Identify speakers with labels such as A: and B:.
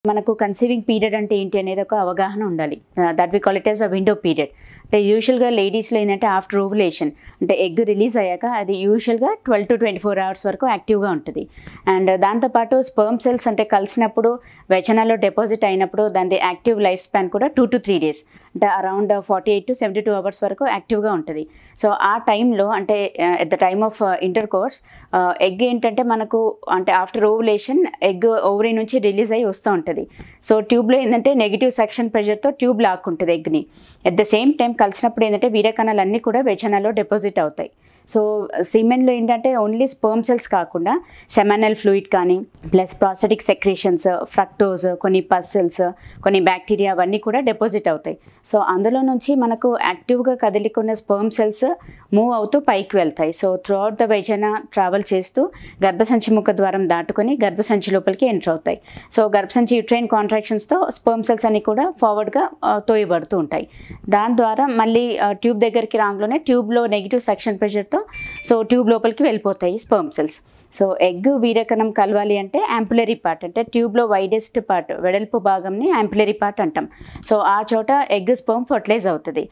A: మనకు conceiving period అంటే ఏంటి అనేది ఒక అవగాహన ఉండాలి. That we call it as a window period. అంటే యూజువల్‌గా లేడీస్‌లో ఏంటంటే ఆఫ్టర్ ఓవ్యులేషన్ అంటే ఎగ్ రిలీజ్ అయ్యాక అది యూజువల్‌గా 12-24 అవర్స్ వరకు యాక్టివ్‌గా ఉంటుంది. అండ్ దాంతోపాటు స్పెర్మ్ సెల్స్ అంటే కలిసినప్పుడు వెజైనాలో డిపాజిట్ అయినప్పుడు దాని యాక్టివ్ లైఫ్ స్పాన్ కూడా 2-3 డేస్ అంటే అరౌండ్ 48-72 అవర్స్ వరకు యాక్టివ్‌గా ఉంటుంది. సో ఆ టైంలో అంటే at the time of intercourse egg ఏంటంటే మనకు అంటే ఆఫ్టర్ ఓవ్యులేషన్ ఎగ్ ఓవరీ నుంచి రిలీజ్ అయ్యి వస్తూ ఉంటుంది. సో ట్యూబ్లో ఏంటంటే నెగిటివ్ సెక్షన్ ప్రెషర్తో ట్యూబ్ లాక్కుంటుంది ఎగ్ని. ఎట్ ద సేమ్ టైం కలిసినప్పుడు ఏంటంటే వీర్యకణాలు అన్నీ కూడా వెజైనాలో డిపాజిట్ అవుతాయి. సో సీమెన్లో ఏంటంటే ఓన్లీ స్పెర్మ్ సెల్స్ కాకుండా సెమానల్ ఫ్లూయిడ్ కానీ ప్లస్ ప్రాస్టటిక్ సెక్రేషన్స్, ఫ్రక్టోజ్, కొన్ని పస్ సెల్స్, కొన్ని బ్యాక్టీరియా అవన్నీ కూడా డిపాజిట్ అవుతాయి. సో అందులో నుంచి మనకు యాక్టివ్గా కదిలికున్న స్పెర్మ్ సెల్స్ మూవ్ అవుతూ పైకి వెళ్తాయి. So through out the vagina travel చేస్తూ గర్భసంచి ముఖ ద్వారం దాటుకొని గర్భసంచి లోపలికి ఎంటర్ అవుతాయి. సో గర్భసంచి యూట్రైన్ కాంట్రాక్షన్స్తో స్పెర్మ్ సెల్స్ అన్ని కూడా ఫార్వర్డ్గా తోయబడుతూ ఉంటాయి. దాని ద్వారా మళ్ళీ ట్యూబ్ దగ్గరికి రాగానే ట్యూబ్లో నెగిటివ్ సెక్షన్ ప్రెషర్తో సో ట్యూబ్ లోపలికి వెళ్ళిపోతాయి స్పెర్మ్ సెల్స్. సో ఎగ్ వీర్యకణం కలవాలి అంటే యాంపులరీ పార్ట్ అంటే ట్యూబ్లో వైడెస్ట్ పార్ట్ వెడల్పు భాగంని యాంపులరీ పార్ట్ అంటాం. సో ఆ చోట ఎగ్ స్పెర్మ్ ఫర్టిలైజ్ అవుతుంది.